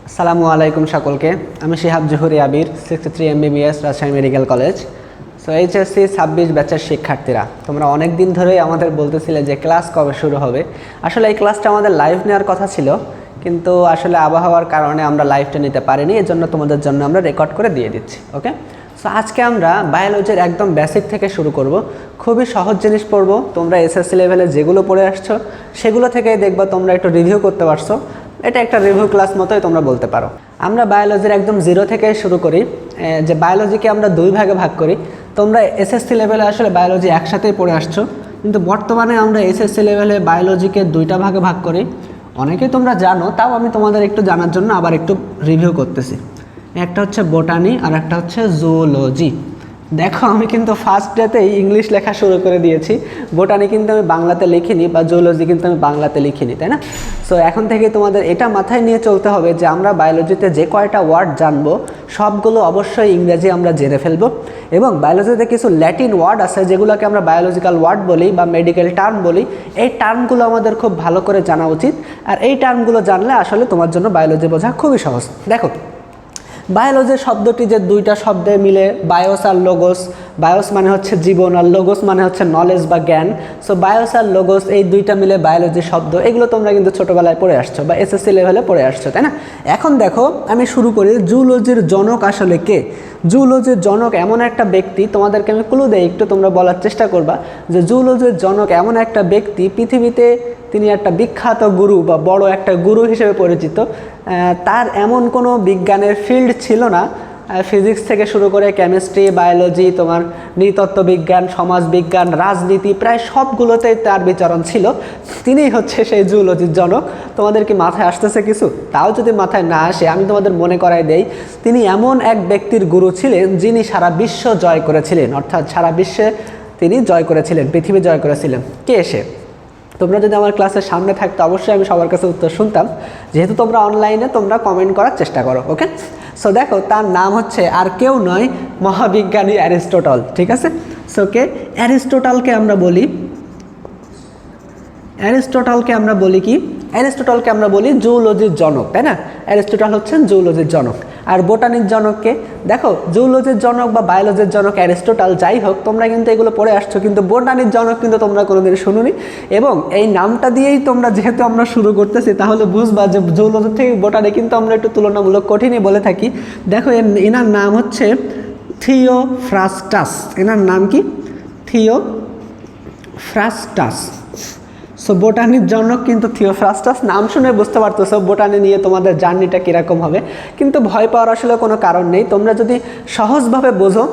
আসসালামু আলাইকুম সকলকে। আমি শিহাব জহুরি আবির, 63 MBBS Rajshahi medical college. So HSC 26 ব্যাচের শিক্ষার্থীরা, তোমরা অনেক দিন ধরেই আমাদের বলতেছিলে যে ক্লাস কবে শুরু হবে। আসলে এই ক্লাসটা আমাদের লাইভ নেওয়ার কথা ছিল, কিন্তু আসলে আবহাওয়ার কারণে আমরা লাইভটা নিতে পারিনি। এর জন্য তোমাদের জন্য আমরা রেকর্ড করে দিয়ে দিচ্ছি। ওকে, সো আজকে আমরা বায়োলজির একদম বেসিক থেকে শুরু করব। খুবই সহজ জিনিস পড়ব। তোমরা এসএসসি লেভেলে যেগুলো পড়ে আসছো সেগুলো থেকেই দেখবা তোমরা একটু রিভিউ করতে পারছো। এটা একটা রিভিউ ক্লাস মতোই তোমরা বলতে পারো। আমরা বায়োলজির একদম জিরো থেকে শুরু করি, যে বায়োলজিকে আমরা দুই ভাগে ভাগ করি। তোমরা এসএসসি লেভেলে আসলে বায়োলজি একসাথেই পড়ে আসছো, কিন্তু বর্তমানে আমরা এসএসসি লেভেলে বায়োলজিকে দুইটা ভাগে ভাগ করি। অনেকেই তোমরা জানো, তাও আমি তোমাদের একটু জানার জন্য আবার একটু রিভিউ করতেছি। একটা হচ্ছে বোটানি আর একটা হচ্ছে জুওলজি। দেখো, আমি কিন্তু ফার্স্ট ডেতেই ইংলিশ লেখা শুরু করে দিয়েছি। বোটানি কিন্তু আমি বাংলাতে লিখিনি, বা জুওলজি কিন্তু আমি বাংলাতে লিখিনি, তাই না? সো এখন থেকে তোমাদের এটা মাথায় নিয়ে চলতে হবে যে আমরা বায়োলজিতে যে কয়টা ওয়ার্ড জানবো সবগুলো অবশ্যই ইংরেজি আমরা জেনে ফেলবো। এবং বায়োলজিতে কিছু ল্যাটিন ওয়ার্ড আছে যেগুলোকে আমরা বায়োলজিক্যাল ওয়ার্ড বলি বা মেডিকেল টার্ম বলি। এই টার্মগুলো আমাদের খুব ভালো করে জানা উচিত, আর এই টার্মগুলো জানলে আসলে তোমার জন্য বায়োলজি বোঝা খুবই সহজ। দেখো, বায়োলজি শব্দটি যে দুইটা শব্দে মিলে, বায়োস আর লোগোস। বায়োস মানে হচ্ছে জীবন, আর লোগোস মানে হচ্ছে নলেজ বা জ্ঞান। সো বায়োস আর লোগোস এই দুইটা মিলে বায়োলজি শব্দ। এগুলো তোমরা কিন্তু ছোটোবেলায় পড়ে আসছো বা এসএসসি লেভেলে পড়ে আসছো, তাই না? এখন দেখো, আমি শুরু করি। জুওলজির জনক আসলে কে? জুওলজির জনক এমন একটা ব্যক্তি, তোমাদেরকে আমি ক্লু দেই একটু, তোমরা বলার চেষ্টা করবা যে জুওলজির জনক এমন একটা ব্যক্তি পৃথিবীতে, তিনি একটা বিখ্যাত গুরু বা বড় একটা গুরু হিসেবে পরিচিত। তার এমন কোনো বিজ্ঞানের ফিল্ড ছিল না, ফিজিক্স থেকে শুরু করে কেমিস্ট্রি, বায়োলজি, তোমার নৃতত্ত্ব বিজ্ঞান, সমাজ বিজ্ঞান, রাজনীতি, প্রায় সবগুলোতেই তার বিচরণ ছিল। তিনিই হচ্ছে সেই জুওলজির জনক। তোমাদের কি মাথায় আসতেছে কিছু? তাও যদি মাথায় না আসে, আমি তোমাদের মনে করাই দেই, তিনি এমন এক ব্যক্তির গুরু ছিলেন যিনি সারা বিশ্ব জয় করেছিলেন, অর্থাৎ সারা বিশ্বে তিনি জয় করেছিলেন, পৃথিবী জয় করেছিলেন। কে সে? তোমরা যদি আমার ক্লাসের সামনে থাকতো অবশ্যই আমি সবার কাছে উত্তর শুনতাম। যেহেতু তোমরা অনলাইনে, তোমরা কমেন্ট করার চেষ্টা করো। ওকে, সো দেখো, তার নাম হচ্ছে আর কেউ নয়, মহাবিজ্ঞানী অ্যারিস্টটল। ঠিক আছে? সো কে? অ্যারিস্টটলকে আমরা বলি কি? অ্যারিস্টটলকে আমরা বলি জুওলজির জনক, তাই না? অ্যারিস্টটল হচ্ছেন জুওলজির জনক। আর বোটানির জনককে? দেখো, জুওলজির জনক বা বায়োলজির জনক অ্যারিস্টটল, যাই হোক, তোমরা কিন্তু এগুলো পড়ে আসছো, কিন্তু বোটানির জনক কিন্তু তোমরা কোনোদিন শুনোনি। এবং এই নামটা দিয়েই তোমরা, যেহেতু আমরা শুরু করতেছি, তাহলে বুঝবা যে জুওলজি থেকে বোটানি কিন্তু আমরা একটু তুলনামূলক কঠিনই বলে থাকি। দেখো, এনার নাম হচ্ছে থিওফ্রাস্টাস। এনার নাম কি? থিওফ্রাস্টাস। সো বোটানির জনক কিন্তু থিওফ্রাস্টাস। নাম শুনে বুঝতে পারতেছো বোটানি নিয়ে তোমাদের জার্নিটা কীরকম হবে, কিন্তু ভয় পাওয়ার আসলে কোনো কারণ নেই। তোমরা যদি সহজভাবে বোঝো,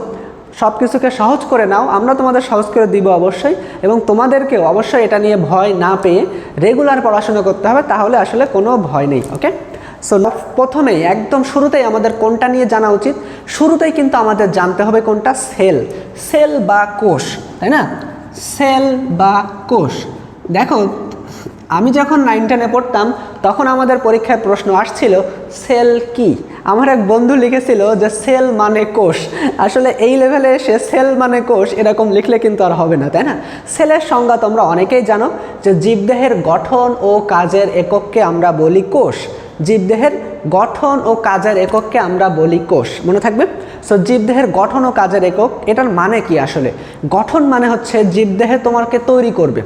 সব কিছুকে সহজ করে নাও, আমরা তোমাদের সহজ করে দিব অবশ্যই। এবং তোমাদেরকেও অবশ্যই এটা নিয়ে ভয় না পেয়ে রেগুলার পড়াশোনা করতে হবে, তাহলে আসলে কোনো ভয় নেই। ওকে, সো প্রথমেই একদম শুরুতেই আমাদের কোনটা নিয়ে জানা উচিত? শুরুতেই কিন্তু আমাদের জানতে হবে কোনটা? সেল বা কোষ, তাই না? সেল বা কোষ। দেখো, আমি যখন 9-10-এ পড়তাম তখন আমাদের পরীক্ষায় প্রশ্ন আসছিল সেল কি। আমার এক বন্ধু লিখেছিল যে সেল মানে কোষ। আসলে এই লেভেলে এসে সেল মানে কোষ এরকম লিখলে কিন্তু আর হবে না, তাই না? সেলের সংজ্ঞা তোমরা অনেকেই জানো, যে জীবদেহের গঠন ও কাজের একককে আমরা বলি কোষ। জীবদেহের গঠন ও কাজের একককে আমরা বলি কোষ, মনে থাকবে। সো জীবদেহের গঠন ও কাজের একক, এটার মানে কি আসলে? গঠন মানে হচ্ছে জীবদেহে তোমাকে তৈরি করবে,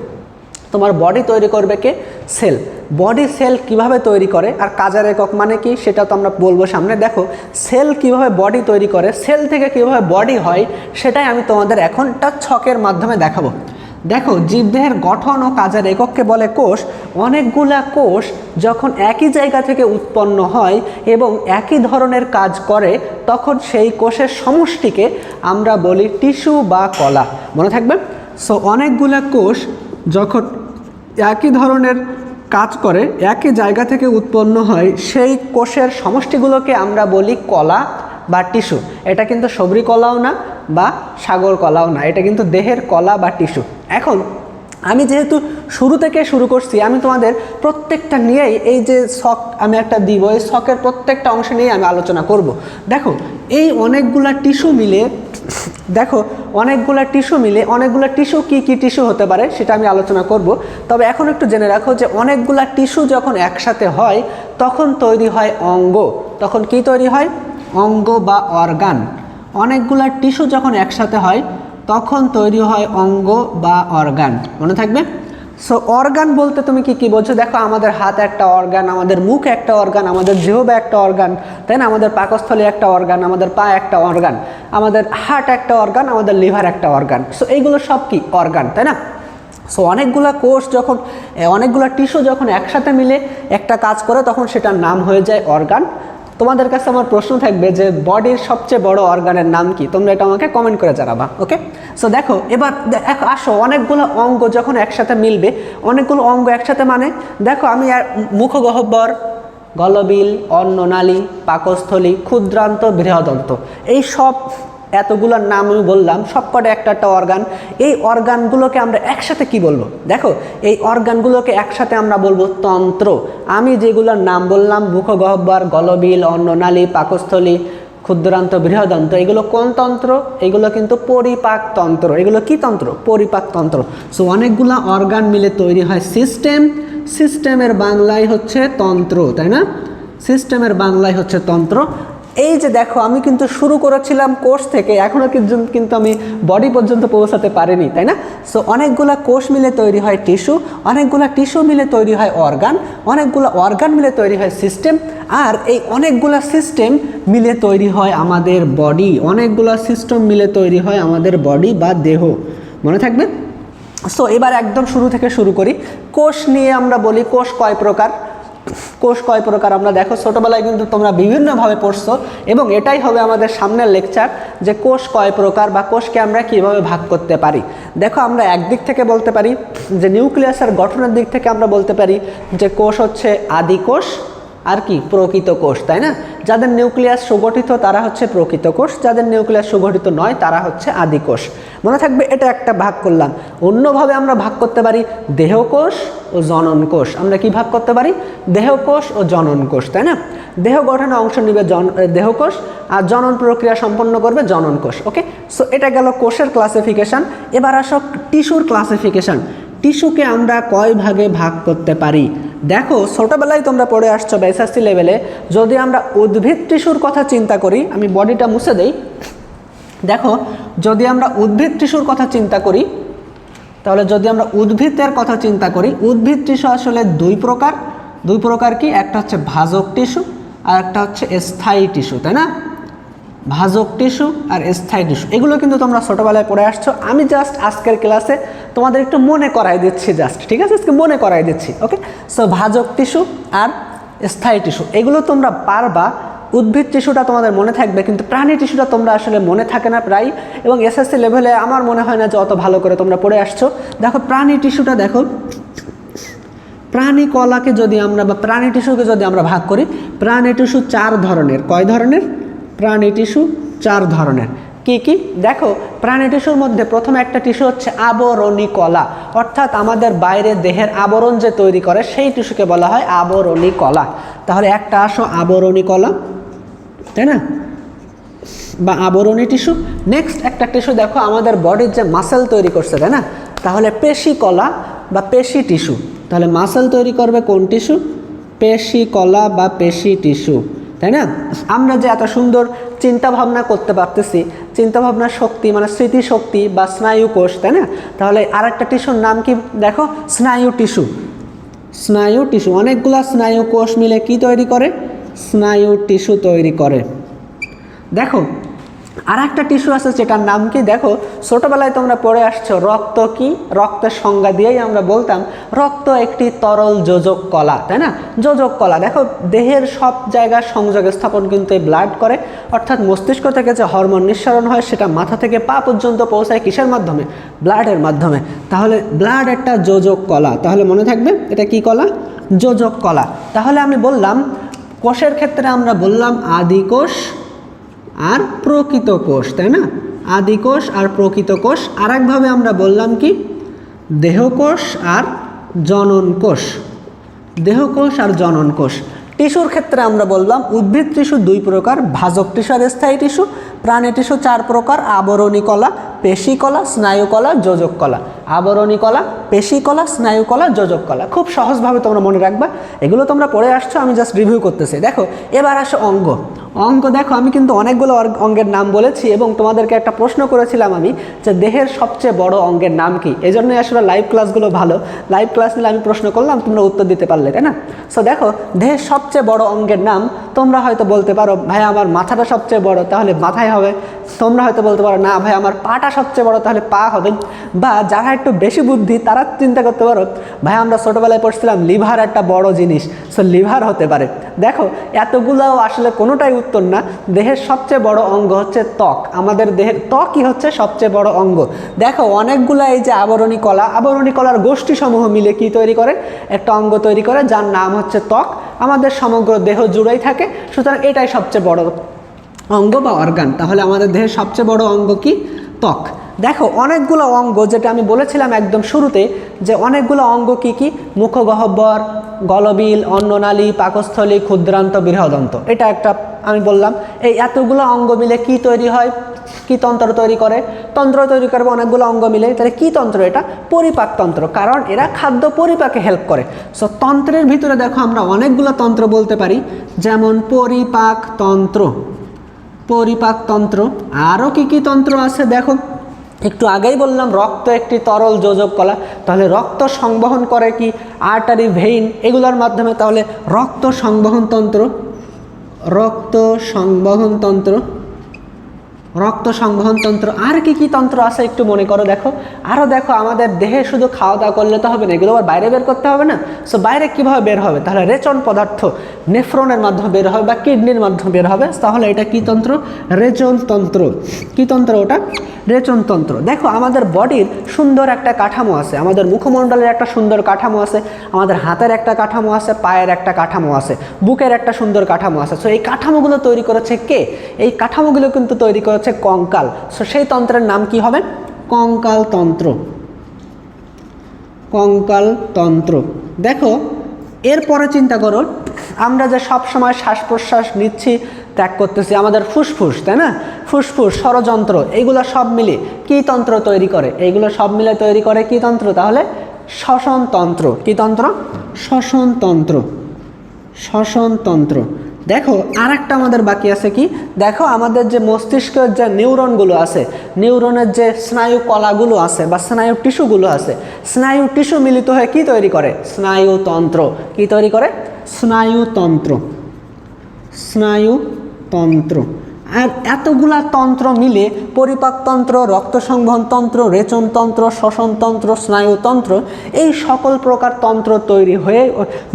তোমার বডি তৈরি করবে কে? সেল। বডি সেল কিভাবে তৈরি করে, আর কাজের একক মানে কি সেটা তো আমরা বলবো সামনে। দেখো, সেল কিভাবে বডি তৈরি করে, সেল থেকে কিভাবে বডি হয়, সেটাই আমি তোমাদের এখন একটা ছকের মাধ্যমে দেখাবো। দেখো, জীবদেহের গঠন ও কাজের একককে বলে কোষ। অনেকগুলা কোষ যখন একই জায়গা থেকে উৎপন্ন হয় এবং একই ধরনের কাজ করে, তখন সেই কোষের সমষ্টিকে আমরা বলি টিস্যু বা কলা, মনে থাকবে। সো অনেকগুলা কোষ যখন একই ধরনের কাজ করে, একই জায়গা থেকে উৎপন্ন হয়, সেই কোষের সমষ্টিগুলোকে আমরা বলি কলা বা টিস্যু। এটা কিন্তু সবরি কলাও না বা সাগর কলাও না, এটা কিন্তু দেহের কলা বা টিস্যু। এখন আমি যেহেতু শুরু থেকে শুরু করছি, আমি তোমাদের প্রত্যেকটা নিয়েই, এই যে ছক আমি একটা দিব, এই ছকের প্রত্যেকটা অংশ নিয়ে আমি আলোচনা করব। দেখো, এই অনেকগুলা টিস্যু মিলে দেখো অনেকগুলো টিস্যু মিলে অনেকগুলো টিস্যু কি টিস্যু হতে পারে সেটা আমি আলোচনা করব। তবে এখন একটু জেনে রাখো যে অনেকগুলো টিস্যু যখন একসাথে হয় তখন তৈরি হয় অঙ্গ। তখন কি তৈরি হয়? অঙ্গ বা অর্গান। অনেকগুলো টিস্যু যখন একসাথে হয় তখন তৈরি হয় অঙ্গ বা অর্গান। মনে থাকবে? সো অর্গান বলতে তুমি কি বোঝো? দেখো আমাদের হাত একটা অর্গান, আমাদের মুখ একটা অর্গান, আমাদের জিহ্বা একটা অর্গান, তাই না? আমাদের পাকস্থলী একটা অর্গান, আমাদের পা একটা অর্গান, আমাদের হার্ট একটা অর্গান, আমাদের লিভার একটা অর্গান। সো এইগুলো সব কি অর্গান, তাই না? সো অনেকগুলো কোষ যখন অনেকগুলো টিস্যু যখন একসাথে মিলে একটা কাজ করে তখন সেটার নাম হয়ে যায় অর্গান। তোমাদের কাছে আমার প্রশ্ন থাকবে যে বডির সবচেয়ে বড় অর্গানের নাম কি? তোমরা এটা আমাকে কমেন্ট করে জানাবা। ওকে, সো দেখো এবার আসো অনেকগুলো অঙ্গ যখন একসাথে মিলবে, অনেকগুলো অঙ্গ একসাথে মানে দেখো আমি মুখগহ্বর, গলবিল, অন্ননালী, পাকস্থলী, ক্ষুদ্রান্ত, বৃহদন্ত, এই সব এতগুলোর নাম আমি বললাম, সবকটা একটা অর্গান। এই অর্গানগুলোকে আমরা একসাথে কি বলবো? দেখো এই অর্গানগুলোকে একসাথে আমরা বলবো তন্ত্র। আমি যেগুলোর নাম বললাম মুখগহ্বর, গলবিল, অন্ননালী, পাকস্থলী, ক্ষুদ্রান্ত, বৃহদন্ত, এগুলো কোন তন্ত্র? এগুলো কিন্তু পরিপাক তন্ত্র। এগুলো কি তন্ত্র? পরিপাক তন্ত্র। সো অনেকগুলো অর্গান মিলে তৈরি হয় সিস্টেম। সিস্টেমের বাংলায় হচ্ছে তন্ত্র, তাই না? সিস্টেমের বাংলায় হচ্ছে তন্ত্র। এই যে দেখো আমি কিন্তু শুরু করেছিলাম কোষ থেকে, এখনও কিন্তু আমি বডি পর্যন্ত পৌঁছাতে পারিনি, তাই না? সো অনেকগুলা কোষ মিলে তৈরি হয় টিস্যু, অনেকগুলা টিস্যু মিলে তৈরি হয় অর্গান, অনেকগুলো অর্গান মিলে তৈরি হয় সিস্টেম, আর এই অনেকগুলা সিস্টেম মিলে তৈরি হয় আমাদের বডি। অনেকগুলা সিস্টেম মিলে তৈরি হয় আমাদের বডি বা দেহ। মনে থাকবে? সো এবার একদম শুরু থেকে শুরু করি। কোষ নিয়ে আমরা বলি কোষ কয় প্রকার? কোষ কয় প্রকার আমরা দেখো ছোটোবেলায় কিন্তু তোমরা বিভিন্নভাবে পড়ছো, এবং এটাই হবে আমাদের সামনের লেকচার যে কোষ কয় প্রকার বা কোষকে আমরা কীভাবে ভাগ করতে পারি। দেখো আমরা একদিক থেকে বলতে পারি যে নিউক্লিয়াসের গঠনের দিক থেকে আমরা বলতে পারি যে কোষ হচ্ছে আদি কোষ আর কি প্রকৃত কোষ, তাই না? যাদের নিউক্লিয়াস সুগঠিত তারা হচ্ছে প্রকৃত কোষ, যাদের নিউক্লিয়াস সুগঠিত নয় তারা হচ্ছে আদি কোষ। মনে থাকবে? এটা একটা ভাগ করলাম। অন্যভাবে আমরা ভাগ করতে পারি দেহকোষ ও জনন কোষ। আমরা কি ভাগ করতে পারি? দেহকোষ ও জনন কোষ, তাই না? দেহ গঠনে অংশ নেবে দেহকোষ, আর জনন প্রক্রিয়া সম্পন্ন করবে জনন কোষ। ওকে, সো এটা গেল কোষের ক্লাসিফিকেশান। এবার আসো টিস্যুর ক্লাসিফিকেশান। টিস্যুকে আমরা কয় ভাগে ভাগ করতে পারি? দেখো ছোটোবেলায় তোমরা পড়ে আসছো বা এসএসসি লেভেলে, যদি আমরা উদ্ভিদ টিস্যুর কথা চিন্তা করি, আমি বডিটা মুছে দেই। দেখো যদি আমরা উদ্ভিদ টিস্যুর কথা চিন্তা করি, তাহলে যদি আমরা উদ্ভিদের কথা চিন্তা করি, উদ্ভিদ টিস্যু আসলে দুই প্রকার কি? একটা হচ্ছে ভাজক টিস্যু আর একটা হচ্ছে স্থায়ী টিস্যু, তাই না? ভাজক টিস্যু আর স্থায়ী টিস্যু, এগুলো কিন্তু তোমরা ছোটোবেলায় পড়ে আসছো। আমি জাস্ট আজকের ক্লাসে তোমাদের একটু মনে করাই দিচ্ছি, জাস্ট, ঠিক আছে? আজকে মনে করাই দিচ্ছি। ওকে, সো ভাজক টিস্যু আর স্থায়ী টিস্যু এগুলো তোমরা পারবা। উদ্ভিদ টিস্যুটা তোমাদের মনে থাকবে, কিন্তু প্রাণী টিস্যুটা তোমরা আসলে মনে থাকে না প্রায়, এবং এসএসসি লেভেলে আমার মনে হয় না যে অত ভালো করে তোমরা পড়ে আসছো। দেখো প্রাণী টিস্যুটা, দেখো প্রাণী কলাকে যদি আমরা বা প্রাণী টিস্যুকে যদি আমরা ভাগ করি, প্রাণী টিস্যু 4 ধরনের। কয় ধরনের? প্রাণী টিস্যু 4 ধরনের। কি কি? দেখো প্রাণী টিস্যুর মধ্যে প্রথমে একটা টিস্যু হচ্ছে আবরণী কলা, অর্থাৎ আমাদের বাইরে দেহের আবরণ যে তৈরি করে সেই টিস্যুকে বলা হয় আবরণী কলা। তাহলে একটা আসো আবরণী কলা, তাই না? বা আবরণী টিস্যু। নেক্সট একটা টিস্যু দেখো আমাদের বডির যে মাসেল তৈরি করছে, তাই না? তাহলে পেশি কলা বা পেশি টিস্যু। তাহলে মাসেল তৈরি করবে কোন টিস্যু? পেশি কলা বা পেশি টিস্যু, তাই না? আমরা যে এত সুন্দর চিন্তা ভাবনা করতে পারতেছি, চিন্তা ভাবনার শক্তি মানে স্মৃতিশক্তি বা স্নায়ু কোষ, তাই না? তাহলে আরেকটা টিস্যুর নাম কি? দেখো স্নায়ু টিস্যু। স্নায়ু টিস্যু, অনেকগুলা স্নায়ু কোষ মিলে কি তৈরি করে? স্নায়ু টিস্যু তৈরি করে। দেখো আর একটা টিস্যু আছে যেটার নাম কি? দেখো ছোটোবেলায় তোমরা পড়ে আসছো রক্ত কি? রক্তের সংজ্ঞা দিয়েই আমরা বলতাম রক্ত একটি তরল যোজক কলা, তাই না? যোজক কলা। দেখো দেহের সব জায়গার সংযোগ স্থাপন কিন্তু এই ব্লাড করে, অর্থাৎ মস্তিষ্ক থেকে যে হরমোন নিঃসরণ হয় সেটা মাথা থেকে পা পর্যন্ত পৌঁছায় কিসের মাধ্যমে? ব্লাডের মাধ্যমে। তাহলে ব্লাড একটা যোজক কলা। তাহলে মনে থাকবে এটা কি কলা? যোজক কলা। তাহলে আমি বললাম কোষের ক্ষেত্রে আমরা বললাম আদি কোষ আর প্রকৃত কোষ, তাই না? আদি কোষ আর প্রকৃত কোষ। আর একভাবে আমরা বললাম কি? দেহকোষ আর জনন কোষ। দেহকোষ আর জনন কোষ। টিস্যুর ক্ষেত্রে আমরা বললাম উদ্ভিদ টিস্যু 2 প্রকার, ভাজক টিস্যু আর স্থায়ী টিস্যু। প্রাণী টিস্যু 4 প্রকার, আবরণী কলা, পেশী কলা, স্নায়ু কলা, যোজক কলা। আবরণী কলা, পেশী কলা, স্নায়ু কলা, যোজক কলা। খুব সহজভাবে তোমরা মনে রাখবা, এগুলো তোমরা পড়ে আসছো, আমি জাস্ট রিভিউ করতেছি। দেখো এবার আসো অঙ্গ। অঙ্গ দেখো আমি কিন্তু অনেকগুলো অঙ্গের নাম বলেছি এবং তোমাদেরকে একটা প্রশ্ন করেছিলাম আমি যে দেহের সবচেয়ে বড় অঙ্গের নাম কি। এই জন্যই আসলে লাইভ ক্লাসগুলো ভালো, লাইভ ক্লাস নিলে আমি প্রশ্ন করলাম তোমরা উত্তর দিতে পারলে, তাই না? সো দেখো দেহের সবচেয়ে বড় অঙ্গের নাম, তোমরা হয়তো বলতে পারো ভাই আমার মাথাটা সবচেয়ে বড়, তাহলে মাথায় হবে। তোমরা হয়তো বলতে পারো না ভাই আমার পাটা সবচেয়ে বড়, তাহলে পা হবে। বা যারা একটু বেশি বুদ্ধি তারা চিন্তা করতে পারো ভাই আমরা ছোটোবেলায় পড়ছিলাম লিভার একটা বড় জিনিস, সো লিভার হতে পারে। দেখো এতগুলোও আসলে কোনোটাই উত্তর না। দেহের সবচেয়ে বড় অঙ্গ হচ্ছে ত্বক। আমাদের দেহের ত্বকই হচ্ছে সবচেয়ে বড় অঙ্গ। দেখো অনেকগুলো এই যে আবরণী কলা, আবরণী কলার গোষ্ঠীসমূহ মিলে কি তৈরি করে, একটা অঙ্গ তৈরি করে যার নাম হচ্ছে ত্বক। আমাদের সমগ্র দেহ জুড়েই থাকে, সুতরাং এটাই সবচেয়ে বড় অঙ্গ বা অর্গান। তাহলে আমাদের দেহের সবচেয়ে বড় অঙ্গ কি? ত্বক। দেখো অনেকগুলো অঙ্গ, যেটা আমি বলেছিলাম একদম শুরুতে যে অনেকগুলো অঙ্গ কি কি, মুখগহ্বর, গলবিল, অন্ননালী, পাকস্থলী, ক্ষুদ্রান্ত, বৃহদন্ত। এটা একটা আমি বললাম। এই এতগুলো অঙ্গ মিলে কি তৈরি হয়, কি তন্ত্র তৈরি করে? তন্ত্র তৈরি করবে অনেকগুলো অঙ্গ মিলে। তাহলে কি তন্ত্র? এটা পরিপাক তন্ত্র, কারণ এরা খাদ্য পরিপাকে হেল্প করে। সো তন্ত্রের ভিতরে দেখো আমরা অনেকগুলো তন্ত্র বলতে পারি, যেমন পরিপাক তন্ত্র, পরিপাক তন্ত্র। আরও কি কি তন্ত্র আছে দেখো, একটু আগেই বললাম রক্ত একটি তরল যোজক কলা, তাহলে রক্ত সংবহন করে কি আর্টারি, ভেইন, এগুলোর মাধ্যমে। তাহলে রক্ত সংবহন তন্ত্র, রক্ত সংবহন তন্ত্র, রক্ত সংবহন তন্ত্র। আর কি কি তন্ত্র আছে একটু মনে করো। দেখো আরও দেখো আমাদের দেহে শুধু খাওয়া দাওয়া করলে তো হবে না, এগুলো আবার বাইরে বের করতে হবে না। সো বাইরে কীভাবে বের হবে? তাহলে রেচন পদার্থ নেফ্রনের মাধ্যমে বের হবে বা কিডনির মাধ্যমে বের হবে। তাহলে এটা কি তন্ত্র? রেচন তন্ত্র। কি তন্ত্র ওটা? রেচন তন্ত্র। দেখো আমাদের বডির সুন্দর একটা কাঠামো আছে, আমাদের মুখমণ্ডলের একটা সুন্দর কাঠামো আছে, আমাদের হাতের একটা কাঠামো আছে, পায়ের একটা কাঠামো আছে, বুকের একটা সুন্দর কাঠামো আছে। সো এই কাঠামোগুলো তৈরি করেছে কে? এই কাঠামোগুলো কিন্তু তৈরি করেছে কঙ্কাল। সো সেই তন্ত্রের নাম কি হবে? কঙ্কাল তন্ত্র, কঙ্কাল তন্ত্র। দেখো এরপরে চিন্তা করো, আমরা যে সব সময় শ্বাস প্রশ্বাস নিচ্ছি, ত্যাগ করতেছি, আমাদের ফুসফুস, তাই না? ফুসফুস, ষড়যন্ত্র, এইগুলো সব মিলে কি তন্ত্র তৈরি করে? এইগুলো সব মিলে তৈরি করে কি তন্ত্র? তাহলে শ্বসন তন্ত্র। কি তন্ত্র? শ্বসন তন্ত্র, শ্বসন তন্ত্র। দেখো আর একটা আমাদের বাকি আছে কি, দেখো আমাদের যে মস্তিষ্কের যে নিউরনগুলো আছে, নিউরনের যে স্নায়ু কলাগুলো আছে বা স্নায়ু টিস্যুগুলো আছে, স্নায়ু টিস্যু মিলিত হয়ে কি তৈরি করে? স্নায়ুতন্ত্র। কি তৈরি করে? স্নায়ুতন্ত্র, স্নায়ুতন্ত্র। আর এতগুলা তন্ত্র মিলে পরিপাকতন্ত্র, রক্ত সংবহন তন্ত্র, রেচনতন্ত্র, শ্বসনতন্ত্র, স্নায়ুতন্ত্র, এই সকল প্রকার তন্ত্র তৈরি হয়ে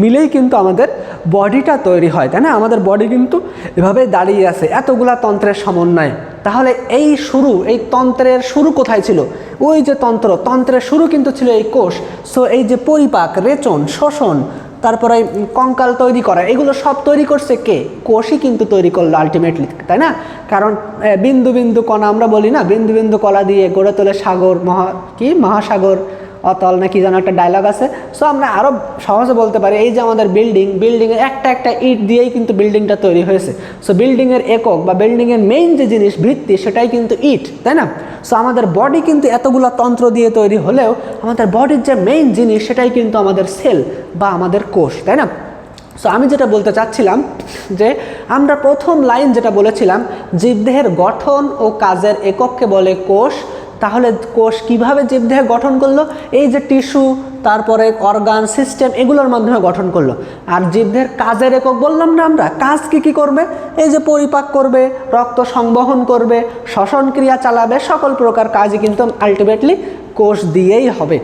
মিলেই কিন্তু আমাদের বডিটা তৈরি হয়, তাই না? আমাদের বডি কিন্তু এভাবেই দাঁড়িয়ে আছে এতগুলা তন্ত্রের সমন্বয়ে। তাহলে এই শুরু, এই তন্ত্রের শুরু কোথায় ছিল? ওই যে তন্ত্রের শুরু কিন্তু ছিল এই কোষ। সো এই যে পরিপাক, রেচন, শ্বসন, তারপরে কঙ্কাল তৈরি করা, এগুলো সব তৈরি করছে কে? কোষই কিন্তু তৈরি করলো আলটিমেটলি, তাই না? কারণ বিন্দু বিন্দু কণা আমরা বলি না, বিন্দু বিন্দু কণা দিয়ে গড়ে তোলে সাগর, মহাসাগর, অতল নাকি যেন একটা ডায়লগ আছে। সো আমরা আরও সহজে বলতে পারি এই যে আমাদের বিল্ডিংয়ের একটা একটা ইট দিয়েই কিন্তু বিল্ডিংটা তৈরি হয়েছে। সো বিল্ডিংয়ের একক বা বিল্ডিংয়ের মেইন যে জিনিস, ভিত্তি, সেটাই কিন্তু ইট, তাই না? সো আমাদের বডি কিন্তু এতগুলো তন্ত্র দিয়ে তৈরি হলেও আমাদের বডির যে মেইন জিনিস সেটাই কিন্তু আমাদের সেল বা আমাদের কোষ, তাই না? সো আমি যেটা বলতে চাচ্ছিলাম যে আমরা প্রথম লাইন যেটা বলেছিলাম, জীবদেহের গঠন ও কাজের একককে বলে কোষ। তাহলে কোষ কিভাবে জীবদেহ গঠন করলো? এই যে টিস্যু, তারপরে অর্গান, সিস্টেম, এগুলোর মাধ্যমে গঠন করলো। আর জীবদেহের কাজের একক বললাম না আমরা, কাজ কি করবে? এই যে পরিপাক করবে, রক্ত সংবহন করবে, শ্বসন ক্রিয়া চালাবে, সকল প্রকার কাজই কিন্তু আলটিমেটলি কোষ দিয়েই হবে।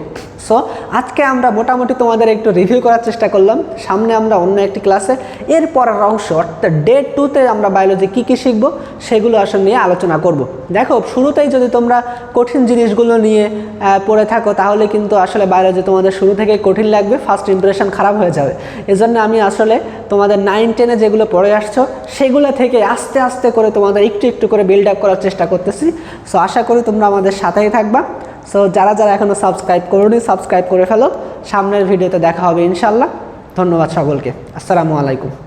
সো আজকে আমরা মোটামুটি তোমাদের একটু রিভিউ করার চেষ্টা করলাম। সামনে আমরা অন্য একটি ক্লাসে এর পরের অংশ অর্থাৎ ডে 2তে আমরা বায়োলজি কী কী শিখবো সেগুলো আসলে নিয়ে আলোচনা করব। দেখো শুরুতেই যদি তোমরা কঠিন জিনিসগুলো নিয়ে পড়ে থাকো তাহলে কিন্তু আসলে বায়োলজি তোমাদের শুরু থেকে কঠিন লাগবে, ফার্স্ট ইমপ্রেশন খারাপ হয়ে যাবে। এজন্য আমি আসলে তোমাদের 9-10-এ যেগুলো পড়ে আসছো সেগুলো থেকে আস্তে আস্তে করে তোমাদের একটু একটু করে বিল্ড আপ করার চেষ্টা করতেছি। সো আশা করি তোমরা আমাদের সাথেই থাকবা। সো যারা যারা এখনও সাবস্ক্রাইব করোনি সাবস্ক্রাইব করে ফেলো। সামনের ভিডিওতে দেখা হবে ইনশাল্লাহ। ধন্যবাদ সকলকে। আসসালামু আলাইকুম।